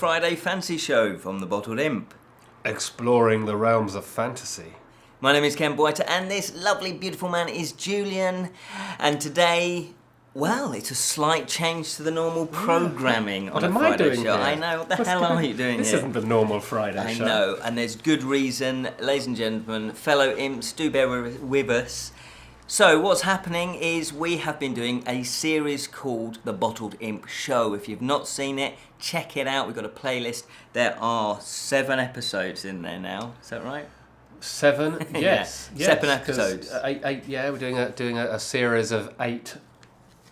Friday fancy show from the Bottled Imp. Exploring the realms of fantasy. My name is Ken Boyter and this lovely, beautiful man is Julian. And today, well, it's a slight change to the normal programming on a Friday show. I know, what the hell are you doing here? This isn't the normal Friday show. I know, and there's good reason. Ladies and gentlemen, fellow imps, do bear with us. So what's happening is we have been doing a series called The Bottled Imp Show. If you've not seen it, check it out. We've got a playlist. There are 7 episodes in there now. Is that right? 7? Yes. Yes. 7 episodes. 8, yeah, we're doing a series of 8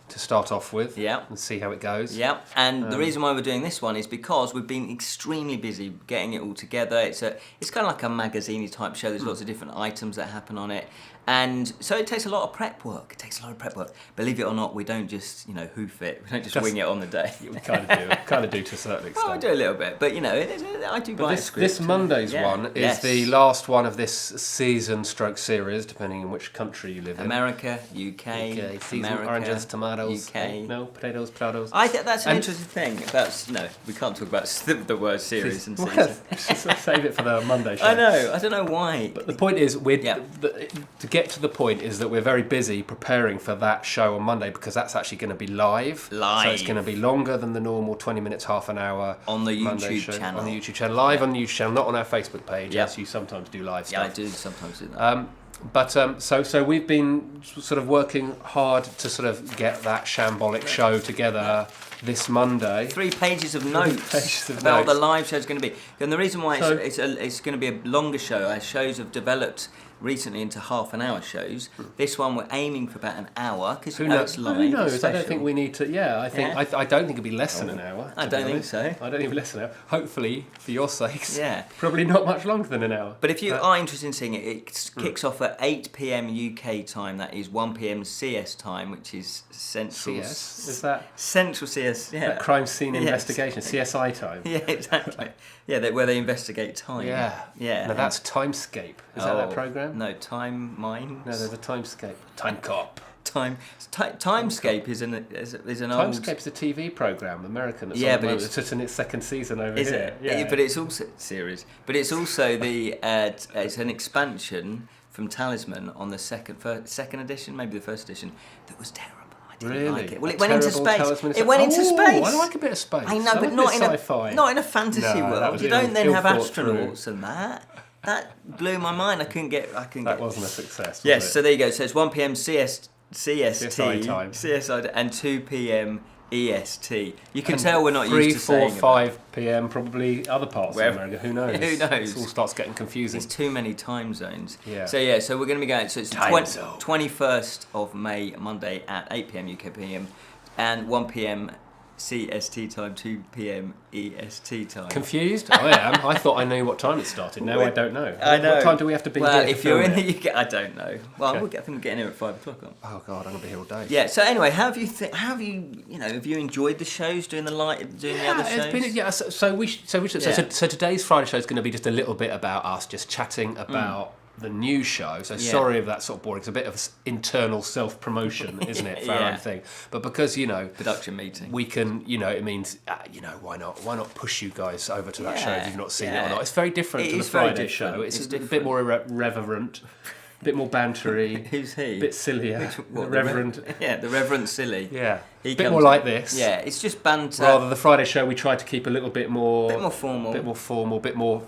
to start off with. Yeah. And see how it goes. Yeah. And the reason why we're doing this one is because we've been extremely busy getting it all together. It's kind of like a magazine-y type show. There's lots of different items that happen on it. And so it takes a lot of prep work. Believe it or not, we don't just, hoof it. We don't just wing it on the day. We kind of do to a certain extent. Well, we do a little bit, but I do write a script. This Monday's one is the last one of this series, depending on which country you live in. America, UK, season, America, oranges, tomatoes, UK. No, potatoes. I think that's an interesting thing. We can't talk about the word series and season. Save it for the Monday show. I know, I don't know why. But the point is, to get to the point is that we're very busy preparing for that show on Monday because that's actually going to be live. So it's going to be longer than the normal 20 minutes, half an hour on the Monday YouTube channel. On the YouTube channel, live on the YouTube channel, not on our Facebook page, as you sometimes do live stuff. Yeah, I do sometimes do that. But so we've been sort of working hard to sort of get that shambolic show together this Monday. 3 pages of notes about what the live show is going to be. And the reason why it's going to be a longer show, our shows have developed recently into half-an-hour shows. This one we're aiming for about an hour because it's live. Who knows? I don't think we need to. Yeah, I think I don't think it'd be less than an hour. I don't think so. I don't think less than an hour. Hopefully, for your sakes. Yeah. Probably not much longer than an hour. But if you are interested in seeing it, it kicks off at 8 p.m. UK time. That is 1 p.m. CS time, which is Central. CS? Is that Central CS? Yeah. That crime scene investigation, CSI time. Yeah, exactly. Yeah, where they investigate time. Yeah. Now that's Timescape. Is that program? No, Time Mines. No, there's a Timescape. Time Cop. Timescape is an old. Timescape's a TV program, American. But it's just in its 2nd season over here. Yeah, but it's also series. But it's also it's an expansion from Talisman on the second edition, maybe the 1st edition, that was terrible. I didn't like it. Well, it went into space. It went into space. I like a bit of space. I know, but not in a fantasy world. You don't then have astronauts and that. That blew my mind. I couldn't get. That wasn't a success. Yes. So there you go. So it's 1 p.m. CST time. CSI and 2 p.m. EST. You can tell we're not 3, used to 4, saying 5 p.m. probably other parts of America. Who knows? Who knows? It all starts getting confusing. There's too many time zones. Yeah. So we're going to be going. So it's 21st of May, Monday at 8 p.m. UK PM, and 1 p.m. CST time, 2 p.m. EST time. Confused? I am. I thought I knew what time it started. Now I don't know. I know. What time do we have to be here? If you're in the UK, I don't know. Well, I think we're getting here at 5 o'clock. Oh God, I'm gonna be here all day. Yeah. So anyway, have you enjoyed the shows, doing the other shows? So today's Friday show is going to be just a little bit about us, just chatting about the new show. So sorry if that's sort of boring. It's a bit of internal self-promotion, isn't it, for our own thing? But because production meeting, we can. It means why not push you guys over to that show if you've not seen it or not. It's very different to the Friday show. It's a bit more irreverent. A bit more bantery. Who's he? A bit sillier. The Reverend. The Reverend Silly. Yeah. A bit more like this. Yeah, it's just banter. Rather, the Friday show we try to keep a little bit more formal. Bit more.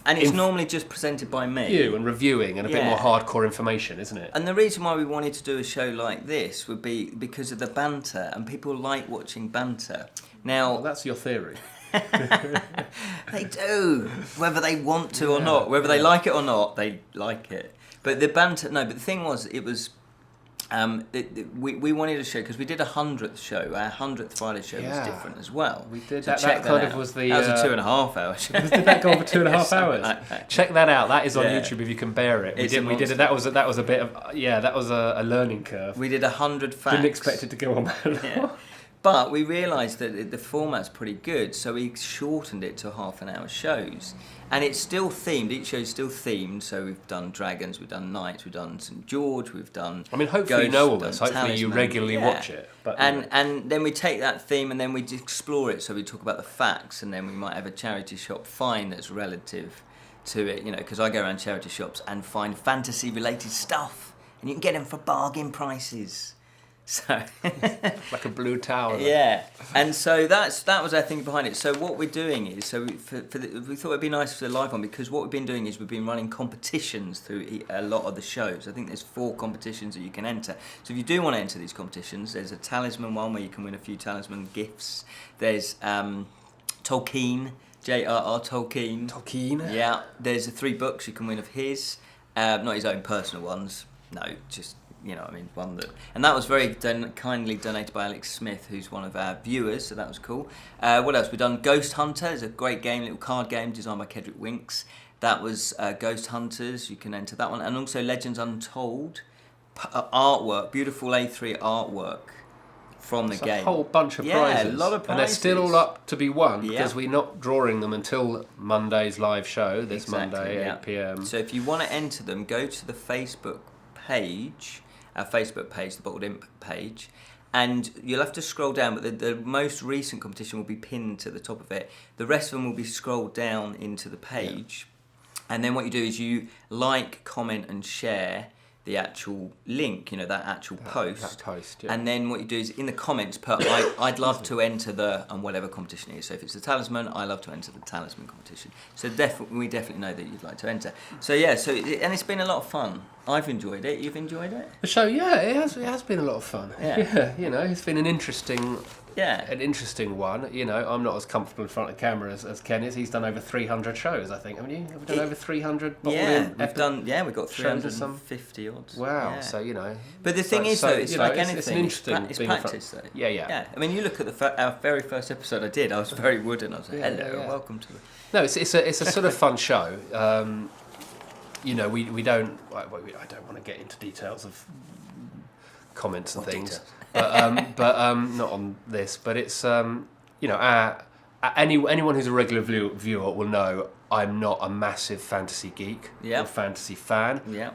And it's normally just presented by me. You and reviewing and a bit more hardcore information, isn't it? And the reason why we wanted to do a show like this would be because of the banter, and people like watching banter. Now, that's your theory. They do, whether they want to or not, whether they like it or not, they like it. But the banter, but the thing was, it was. We wanted a show because we did 100th show. Our 100th Friday show was different as well. We did so that. That was the. That was a 2.5 hour show. Did that go over 2.5 hours? Check that out. That is on YouTube if you can bear it. We did it. That was a bit of that was a learning curve. We did 100 facts. Didn't expect it to go on that long. But we realised that the format's pretty good, so we shortened it to half-an-hour shows. And it's still themed. Each show's still themed. So we've done dragons, we've done knights, we've done St George, we've done. I mean, hopefully you know all this. Hopefully you regularly watch it. But and then we take that theme and then we explore it. So we talk about the facts, and then we might have a charity shop find that's relative to it. You know, because I go around charity shops and find fantasy-related stuff, and you can get them for bargain prices. So like a blue tower. Yeah, and so that was our thing behind it. So what we're doing is, we thought it'd be nice for the live one, because what we've been doing is we've been running competitions through a lot of the shows. I think there's 4 competitions that you can enter. So if you do want to enter these competitions, there's a talisman one where you can win a few talisman gifts. There's Tolkien, J.R.R. Tolkien. Tolkien. Yeah, there's 3 books you can win of his, not his own personal ones. No, just. You know what I mean? One that, and that was very kindly donated by Alex Smith, who's one of our viewers, so that was cool. What else? We've done Ghost Hunter. It's a great game, little card game designed by Kedrick Winks. That was Ghost Hunters. You can enter that one. And also Legends Untold. Artwork, beautiful A3 artwork from the game. A whole bunch of prizes. Yeah, a lot of prizes. And they're still all up to be won, because we're not drawing them until Monday's live show, this Monday, 8 p.m. So if you want to enter them, go to the Facebook page, our Facebook page, the Bottled Imp page, and you'll have to scroll down, but the most recent competition will be pinned to the top of it. The rest of them will be scrolled down into the page, and then what you do is you like, comment and share the actual link, that actual post. That post, And then what you do is in the comments put, I'd love to enter the, and whatever competition it is. So if it's the talisman, I love to enter the talisman competition. So we definitely know that you'd like to enter. So yeah, and it's been a lot of fun. I've enjoyed it. You've enjoyed it? The show, yeah, it has been a lot of fun. Yeah, it's been an interesting one. I'm not as comfortable in front of the camera as Ken is. He's done over 300 shows, I think. Haven't you? Have we done over 300? We've got 350 odds. Wow. Yeah. So But the thing is, though, it's like anything. It's an interesting. It's practice, though. Yeah. I mean, you look at our very first episode I did. I was very wooden. I was like, hello, welcome to the. No, it's a sort of fun show. We don't. I don't want to get into details of comments and things. But not on this. But it's anyone who's a regular viewer will know I'm not a massive fantasy geek or fantasy fan. Yeah.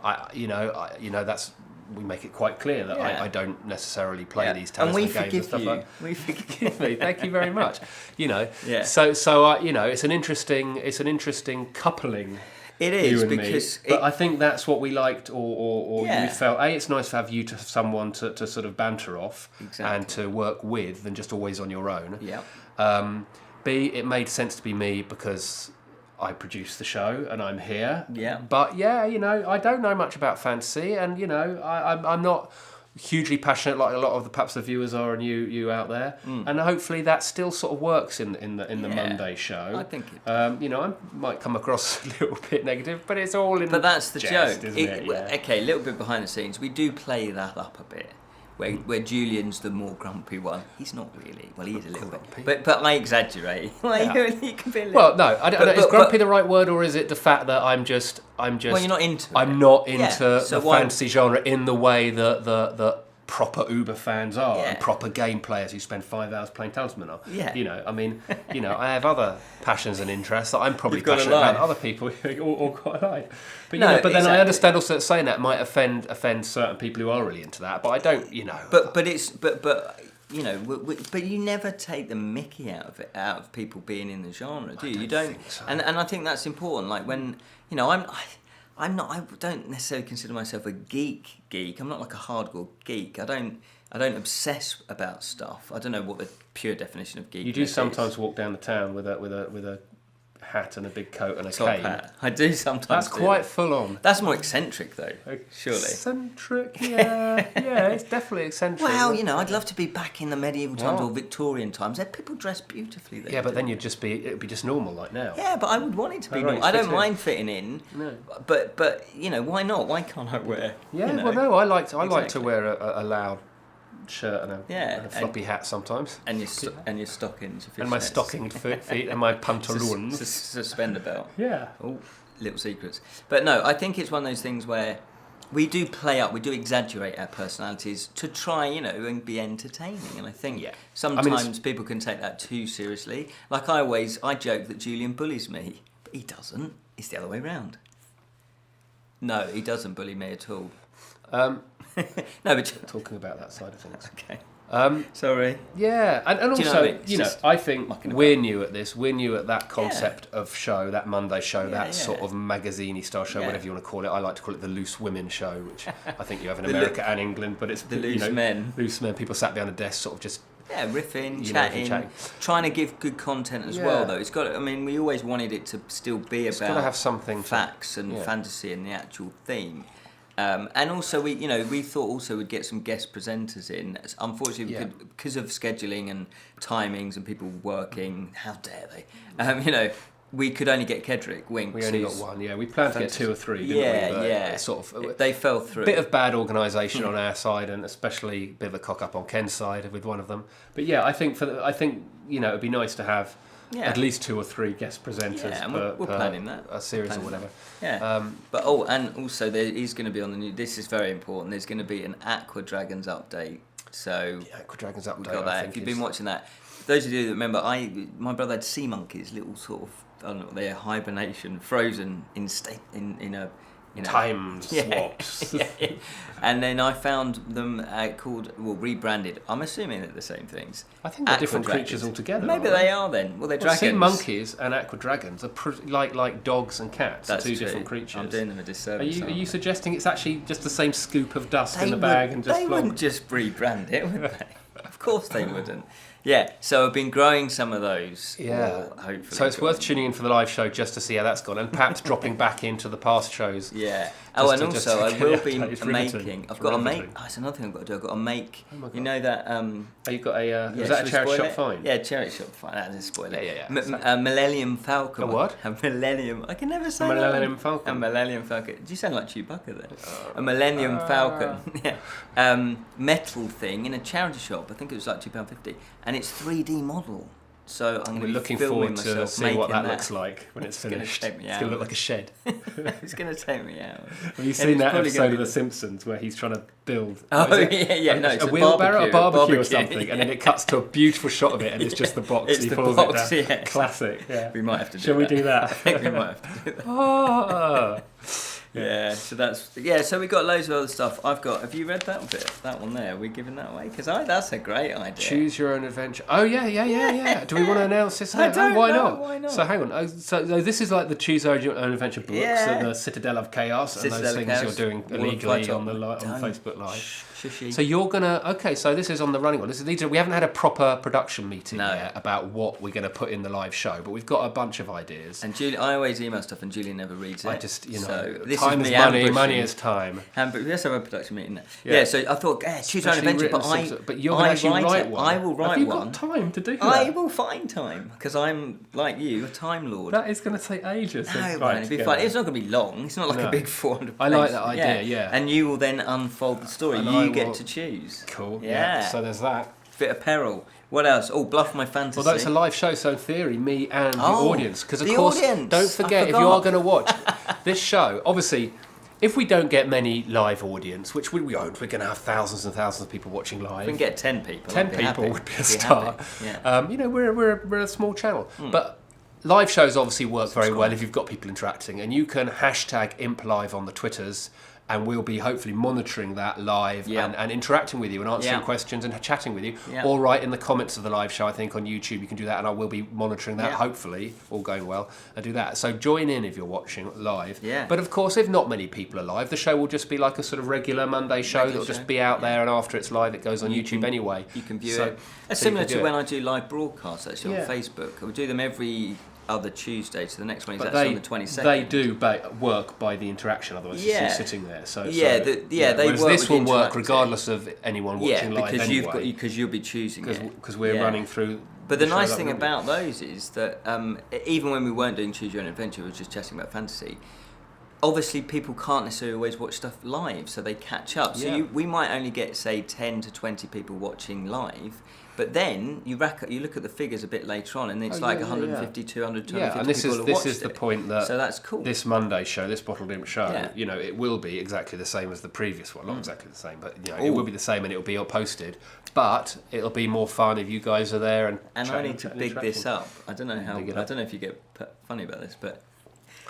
That's, we make it quite clear that I don't necessarily play these talisman games and stuff like that. We forgive you. Thank you very much. So it's an interesting coupling. It is, because but I think that's what we liked, or we felt. A, it's nice to have you to someone to sort of banter off and to work with than just always on your own. Yeah. B, it made sense to be me because I produce the show and I'm here. Yeah. But I don't know much about fantasy, and I'm not hugely passionate like a lot of perhaps the viewers are, and you out there, and hopefully that still sort of works in the Monday show. I think it I might come across a little bit negative, but it's all in. But that's the jest, joke, isn't it? Yeah. Okay, a little bit behind the scenes. We do play that up a bit. Where Julian's the more grumpy one. He's not really. Well, he is a little bit. But I exaggerate. You can be a little. Well, no, I don't know. Is grumpy the right word, or is it the fact that I'm just? Well, you're not into it. I'm not into the fantasy genre in the way that the proper Uber fans are, and proper game players who spend 5 hours playing Talisman are. Yeah. I have other passions and interests that I'm probably passionate about. Other people all quite like. But then I understand also that saying that might offend certain people who are really into that. But I don't, But you never take the mickey out of people being in the genre, do you? You don't. Think so. And I think that's important. Like when I don't necessarily consider myself a geek. I'm not like a hardcore geek. I don't obsess about stuff. I don't know what the pure definition of geek is. You do sometimes walk down the town with a hat and a big coat and a top cane. Hat. I do sometimes. That's quite full on. That's more eccentric though, surely. Eccentric, yeah, it's definitely eccentric. Well, I'd love to be back in the medieval times or Victorian times. People dress beautifully then. Yeah, but then it'd be just normal like now. Yeah, but I would want it to be normal. I don't mind fitting in. No. But why not? Why can't I wear? Yeah, well, no, I like to wear a loud shirt and a floppy hat sometimes. And your stockings. And my stockinged feet and my pantaloons. Suspender belt. Yeah. Oh, little secrets. But no, I think it's one of those things where we do play up, we do exaggerate our personalities to try, and be entertaining. And I think sometimes people can take that too seriously. Like I joke that Julian bullies me, but he doesn't. It's the other way round. No, he doesn't bully me at all. No, but talking about that side of things. Okay. Sorry. Yeah, and also, I think we're new at this. We're new at that concept of show, that Monday show, sort of magazine-y style show, whatever you want to call it. I like to call it the Loose Women Show, which I think you have in America and England, but it's the loose men. Loose men, people sat behind a desk, sort of just riffing, chatting, trying to give good content as well. Though it's got. I mean, we always wanted it to still be about. It's got to have something. Facts and fantasy and the actual theme. And also, we thought also we'd get some guest presenters in. Unfortunately, because of scheduling and timings and people working, how dare they? We could only get Kedrick Winks. We only got one. Yeah, we planned to get 2 or 3. Didn't we? But sort of. They fell through. A bit of bad organisation on our side, and especially a bit of a cock up on Ken's side with one of them. But I think it'd be nice to have. At least 2 or 3 guest presenters we're planning that. A series or whatever. But and also there is going to be on the new. This is very important. There's going to be an Aqua Dragons update. So the Aqua Dragons update. We've got that. If you've been watching that, those of you that remember, my brother had sea monkeys, little sort of their hibernation, frozen in time swaps. And then I found them rebranded. I'm assuming they're the same things. I think they're different creatures altogether. Maybe they are then. Well, they're dragons. Sea monkeys and aqua dragons are like dogs and cats. That's two different creatures. I'm doing them a disservice. Are you suggesting it's actually just the same scoop of dust in the bag and just? They wouldn't just rebrand it, would they? Of course they wouldn't. Yeah, so I've been growing some of those. Yeah, hopefully. So it's worth tuning in for the live show just to see how that's gone, and perhaps dropping back into the past shows. Yeah. And also I will be making. I've got to make. Oh, it's another thing I've got to do. I've got to make. Oh my God. You know that. You've got a. Was that a charity shop find? Yeah, charity shop find. That doesn't spoil it. Yeah. Millennium Falcon. A what? A Millennium. I can never say Millennium Falcon. A Millennium Falcon. Do you sound like Chewbacca then? A Millennium Falcon. Yeah. Metal thing in a charity shop. I think it was like £2.50, and it's 3D model. So I'm going to looking forward to seeing what that looks like when it's finished. It's going to look like a shed. It's going to take me out. Have you seen that episode of The Simpsons where he's trying to build a wheelbarrow, a barbecue or something, and then it cuts to a beautiful shot of it, and it's just the box. It's he the falls box. It down. Classic. Yeah. We might have to do that. Shall we do that? I think we might have to do that. So we got loads of other stuff. Have you read that bit? That one there? Are we giving that away? Because that's a great idea. Choose your own adventure. Oh yeah. Do we want to announce this? I don't know. Why not? So hang on. So this is like the Choose Your Own Adventure books, and the Citadel of Chaos, and those things you're doing illegally on Facebook Live. So you're gonna so this is on the running one. We haven't had a proper production meeting yet about what we're gonna put in the live show, but we've got a bunch of ideas. And Julian, I always email stuff, and Julian never reads it. I just so time is money, money is time. But let's have a production meeting. So I thought, choose your own adventure, but you're gonna actually write one. I will write one. Have you got time to do that? I will find time because I'm like you, a time lord. That is going to take ages. No, it'll be fun. It's not going to be long. It's not like a big 400. I like that idea. Yeah. And you will then unfold the story. You get to choose. Cool. Yeah. So there's that. Bit of peril. What else? Oh, Bluff My Fantasy. Although it's a live show, so in theory, me and the audience. Because of course, audience. Don't forget, if you are going to watch this show, obviously, if we don't get many live audience, which we won't, we're going to have thousands and thousands of people watching live. If we can get 10 people. 10 people would be a start. Yeah. We're a small channel, but live shows obviously work very well if you've got people interacting, and you can hashtag #ImpLive on the Twitters. And we'll be hopefully monitoring that live and interacting with you and answering questions and chatting with you. Or write in the comments of the live show, I think, on YouTube. You can do that, and I will be monitoring that, hopefully, all going well, and do that. So join in if you're watching live. Yeah. But, of course, if not many people are live, the show will just be like a sort of regular Monday show that will just be out there, and after it's live, it goes on YouTube anyway. You can view it. It's similar to when I do live broadcasts, actually, on Facebook. I would do them every other Tuesday, so the next one is actually on the 22nd. They do work by the the otherwise it's just sitting there. They work. This will work regardless of anyone watching live anyway. Because you'll be choosing it. Because we're running through. But the nice thing about those is that even when we weren't doing Choose Your Own Adventure, we were just chatting about fantasy. obviously people can't necessarily always watch stuff live, so they catch up. So we might only get, say, 10 to 20 people watching live, but then you look at the figures a bit later on, and it's 150, 200, 250 and this people this is the point that, so that's cool. This Monday show, this Bottled Imp show, it will be exactly the same as the previous one. Not exactly the same, but it will be the same, and it'll be posted. But it'll be more fun if you guys are there and I need to big this up. I don't know how. I don't know if you get funny about this, but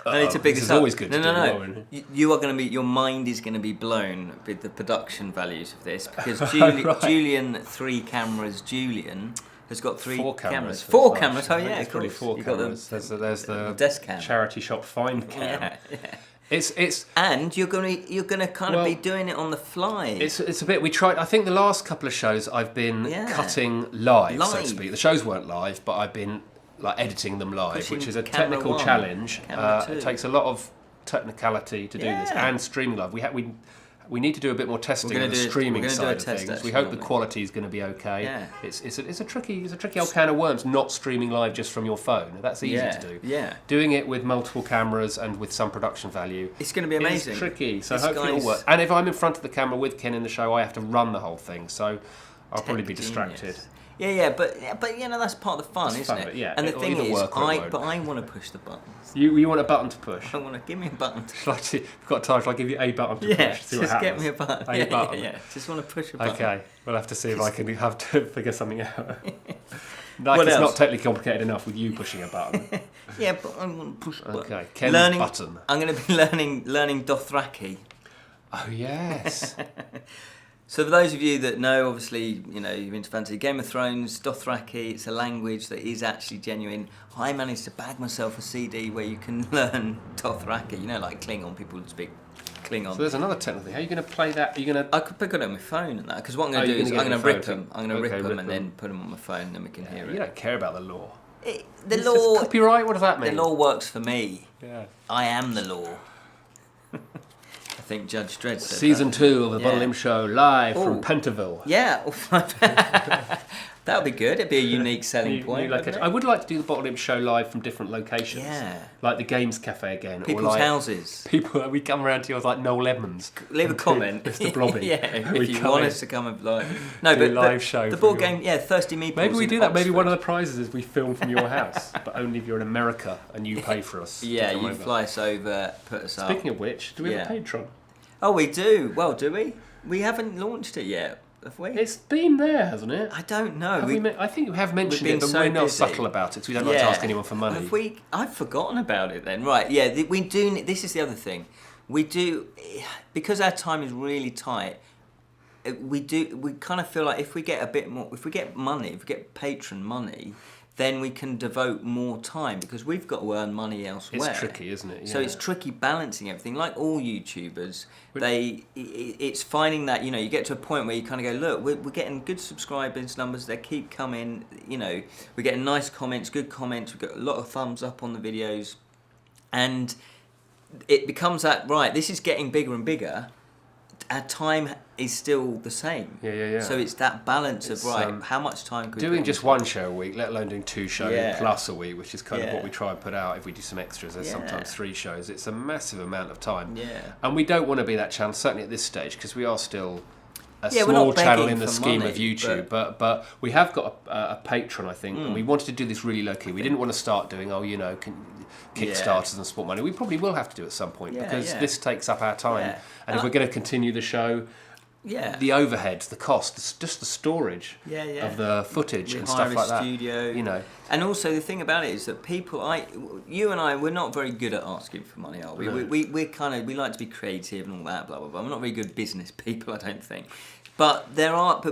I need to big this up. Always good. No. You are going to be. Your mind is going to be blown with the production values of this, because Julian, 3 cameras. Julian has got 3 cameras. 4 cameras. Oh yeah, of course. 4 cameras. There's the desk cam. Charity shop find cam. Yeah. It's and you're gonna kind of be doing it on the fly. It's a bit. We tried. I think the last couple of shows I've been cutting live, so to speak. The shows weren't live, but I've been editing them live, which is a technical challenge. It takes a lot of technicality to do this, and streaming live. We need to do a bit more testing on the streaming side of things. We hope the quality is going to be okay. Yeah. It's a tricky old can of worms not streaming live just from your phone. That's easy to do. Yeah. Doing it with multiple cameras and with some production value. It's going to be amazing. It's tricky. So hopefully it'll work. And if I'm in front of the camera with Ken in the show, I have to run the whole thing. So I'll probably be distracted. Yeah, but that's part of the fun, isn't it? Yeah. And the thing is, I want to push the buttons. You want a button to push? I want to give me a button to push. We've got time. Shall I give you a button to push? See what happens? Get me a button. A button. Yeah. Just want to push a button. Okay, we'll have to see if I can have to figure something out. It's not technically complicated enough with you pushing a button. Yeah, but I want to push a button. Okay, Ken's button. I'm going to be learning Dothraki. Oh yes. So for those of you that know, obviously, you're into fantasy, Game of Thrones, Dothraki, it's a language that is actually genuine. I managed to bag myself a CD where you can learn Dothraki, like Klingon, people speak Klingon. So there's another technical thing. How are you going to play that? I could pick it on my phone and that, because what I'm going to do is I'm going to rip them. I'm going to rip them and then put them on my phone, and then we can hear it. You don't care about the law. The law... Copyright? What does that mean? The law works for me. Yeah. I am the law. I think Judge Dredd said Season 2 of the Bottled Imp Show, live from Pentonville. Yeah. That would be good. It'd be a unique selling point. I would like to do the Bottled Imp Show live from different locations. Yeah. Like the Games Cafe again. People's houses. We come around to yours like Noel Edmonds. Leave a comment. Mr. Blobby. If you want us to come and live show. The board game, Thirsty Meatballs. Maybe we do that. Maybe one of the prizes is we film from your house, but only if you're in America and you pay for us. Yeah, you fly us over, put us up. Speaking of which, do we have a Patreon? Oh, we do. Well, do we? We haven't launched it yet, have we? It's been there, hasn't it? I don't know. I think we have mentioned it, but we're not subtle about it, so we don't like to ask anyone for money. I've forgotten about it then. Right, yeah, we do. This is the other thing. We do, because our time is really tight, we kind of feel like if we get a bit more, if we get patron money, then we can devote more time, because we've got to earn money elsewhere. It's tricky, isn't it? Yeah. So it's tricky balancing everything. Like all YouTubers, it's finding that, you get to a point where you kind of go, look, we're getting good subscribers numbers, they keep coming, we're getting nice comments, good comments, we've got a lot of thumbs up on the videos, and it becomes that, right, this is getting bigger and bigger, our time is still the same. Yeah. So it's that balance of, how much time could we doing just one show a week, let alone doing 2 shows plus a week, which is kind of what we try and put out. If we do some extras, there's sometimes 3 shows. It's a massive amount of time. Yeah. And we don't want to be that channel, certainly at this stage, because we are still a small channel in the scheme of YouTube, but we have got a Patreon, I think, and we wanted to do this really low key. We didn't want to start doing Kickstarters and sport money. We probably will have to do at some point, because this takes up our time, and if we're going to continue the show, the overheads, the costs, just the storage of the footage and stuff like that. Studio. And also the thing about it is that you and I, we're not very good at asking for money, are we? No. We like to be creative and all that, blah blah blah. We're not very good business people, I don't think. But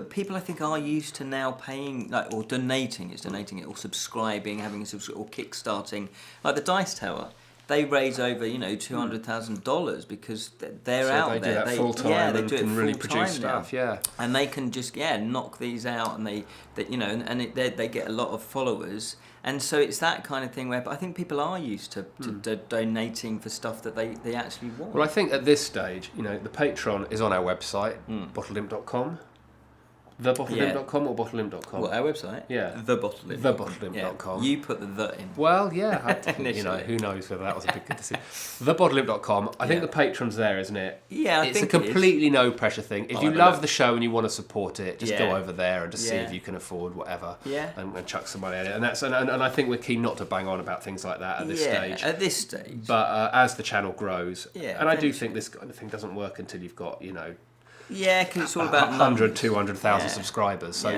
people I think are used to now paying, or donating it, or subscribing, having a subscription, or kickstarting, like the Dice Tower. They raise over, $200,000 because they're out there. They do that full time and can really produce stuff. Yeah, and they can just knock these out, and they get a lot of followers, and so it's that kind of thing where. But I think people are used to donating for stuff that they actually want. Well, I think at this stage, the Patreon is on our website, bottledimp.com. Thebottledimp.com or bottledimp.com? What, our website? Yeah. Thebottledimp. Thebottledimp.com. Yeah. You put the in. Well, yeah. Who knows whether that was a big good decision. Thebottledimp.com. I think the patron's there, isn't it? Yeah, I it's think a completely no pressure thing. If you love the show and you want to support it, just go over there and just see if you can afford whatever. Yeah. And chuck some money at it. And I think we're keen not to bang on about things like that at this stage. At this stage. But as the channel grows, and I do think this kind of thing doesn't work until you've got, yeah, because it's all about 100, 200,000 subscribers. So,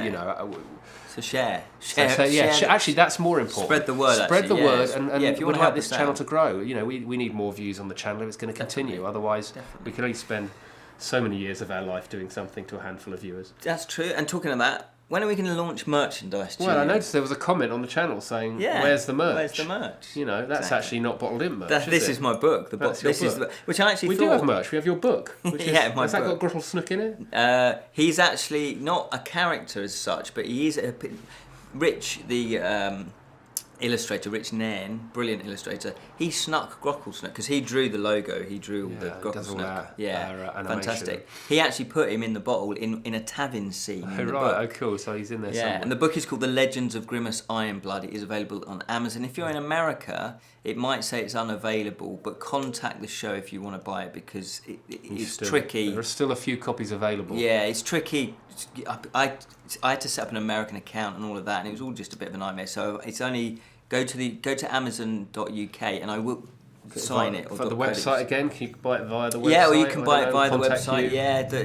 So share. Actually, that's more important. Spread the word. Spread the word, and if you we'd want to like this channel to grow. We need more views on the channel. It's going to continue. Otherwise, we can only spend so many years of our life doing something to a handful of viewers. That's true. And talking of that, when are we going to launch merchandise? Well, I noticed there was a comment on the channel saying, "Where's the merch?" Where's the merch? That's actually not Bottled Imp merch. This is my book. Which I actually we do have merch. We have your book. Which my has that book. got Grottle Snook in it? He's actually not a character as such, but he is Rich, the illustrator, Rich Nairn, brilliant illustrator. He snuck Grottle Snook because he drew the logo. He drew all the Grottle Snook. Fantastic. He actually put him in the bottle in a tavern scene. Oh, cool. So he's in there somewhere. And the book is called The Legends of Grimace Ironblood. It is available on Amazon. If you're in America, it might say it's unavailable, but contact the show if you want to buy it because it's tricky. There are still a few copies available. Yeah, it's tricky. I had to set up an American account and all of that, and it was all just a bit of a nightmare. So it's only go to Amazon.uk, and I will sign it. For the website again, can you buy it via the website? Yeah, or you can buy it via the website.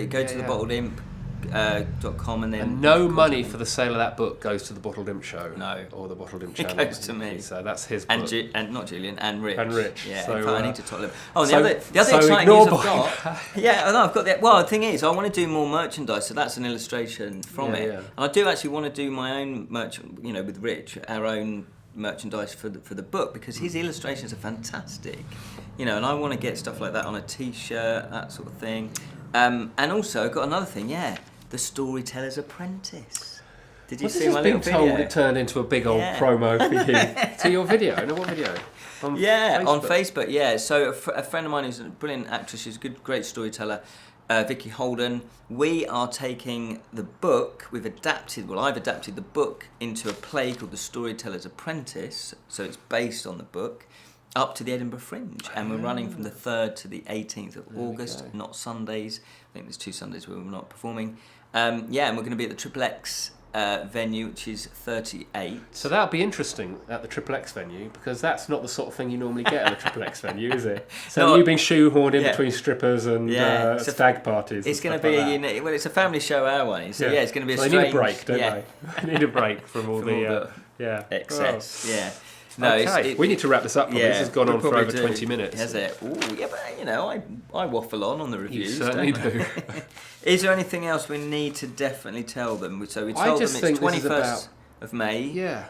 Go to the bottledimp.com and then... And no money for the sale of that book goes to the Bottled Imp Show. No. Or the Bottled Imp channel. It goes to me. So that's his book. And not Julian, and Rich. And Rich. Yeah, so, I need to talk a little. Oh, the other exciting news I've got... I've got that. Well, the thing is, I want to do more merchandise, so that's an illustration from it. Yeah. And I do actually want to do my own merch, with Rich, our own merchandise for the book, because his illustrations are fantastic. And I want to get stuff like that on a t-shirt, that sort of thing. And also, I've got another thing, The Storyteller's Apprentice. Did you see my little video? Told it turned into a big old promo for you. To your video? No, what video? On Facebook? On Facebook, So a friend of mine who's a brilliant actress, she's a great storyteller, Vicky Holden. We are taking the book, I've adapted the book into a play called The Storyteller's Apprentice, so it's based on the book, up to the Edinburgh Fringe, and we're running from the 3rd to the 18th of August, not Sundays. I think there's 2 Sundays where we're not performing. And we're going to be at the Triple X venue, which is 38. So that'll be interesting at the Triple X venue, because that's not the sort of thing you normally get at the Triple X venue, is it? So you've been shoehorned in between strippers and stag parties. It's going to be a unique. Well, it's a family show, our way. So it's going to be a strange. They need a break, don't they? They need a break from all the excess. Oh. Yeah. No, we need to wrap this up. This has gone on for over 20 minutes. Has it? Ooh, yeah, but I waffle on the reviews. You certainly do. Is there anything else we need to definitely tell them? So we told them it's 21st of May. Yeah.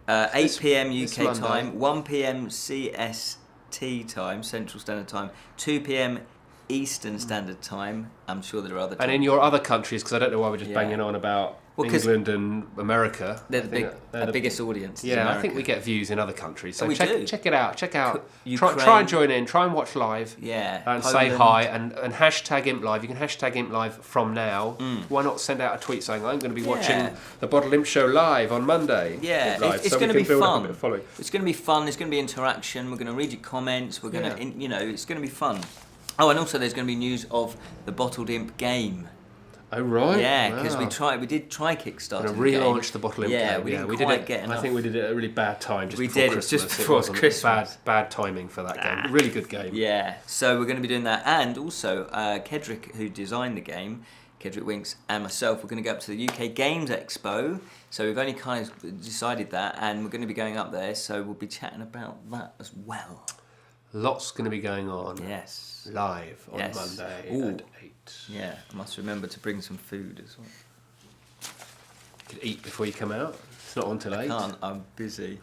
8 p.m. UK time, 1 p.m. CST time, Central Standard Time, 2 p.m. Eastern Standard Time. I'm sure there are other times. And in your other countries, because I don't know why we're just banging on about England and America. They're the biggest audience. Yeah, I think we get views in other countries. So check it out. Ukraine. Try and join in. Try and watch live. Yeah. And Poland. Say hi and hashtag Imp Live. You can hashtag Imp Live from now. Why not send out a tweet saying I'm going to be watching the Bottled Imp Show live on Monday? Yeah, it's going to be fun. It's going to be fun. There's going to be interaction. We're going to read your comments. We're going to, it's going to be fun. Oh, and also there's going to be news of the Bottled Imp game. Oh right! Yeah, because we did try Kickstarter. And relaunch the Bottled Imp game. Yeah, we didn't quite get enough. I think we did it at a really bad time. It's just before Christmas. Bad timing for that game. Really good game. Yeah, so we're going to be doing that, and also Kedrick, who designed the game, Kedrick Winks, and myself, we're going to go up to the UK Games Expo. So we've only kind of decided that, and we're going to be going up there. So we'll be chatting about that as well. Lots going to be going on. Yes. Live on Monday at 8. Yeah, I must remember to bring some food as well. You could eat before you come out. It's not on till 8. I can't, I'm busy.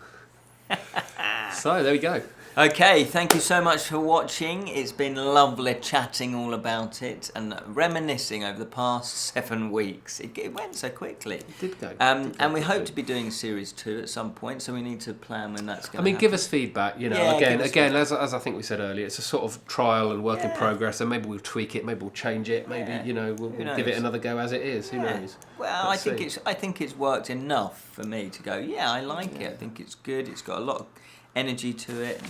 So, there we go. Okay, thank you so much for watching. It's been lovely chatting all about it and reminiscing over the past 7 weeks. It went so quickly. It did go. And we hope to be doing series 2 at some point, so we need to plan when that's going to happen. Give us feedback, you know. Yeah, again, as I think we said earlier, it's a sort of trial and work in progress, and maybe we'll tweak it, maybe we'll change it, maybe, we'll give it another go as it is. Who knows? Well, I think it's worked enough for me to go, I like it. I think it's good. It's got a lot of energy to it.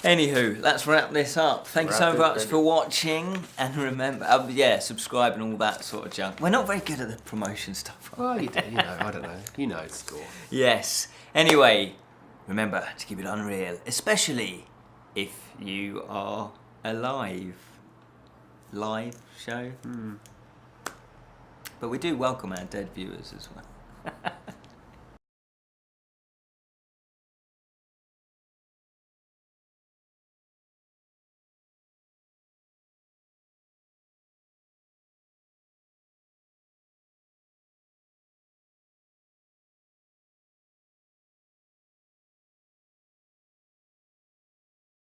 Anywho, let's wrap this up. Thank you so much for watching, and remember, subscribe and all that sort of junk. We're not very good at the promotion stuff. Well, I don't know. You know the score. Yes. Anyway, remember to keep it unreal, especially if you are a live show. But we do welcome our dead viewers as well.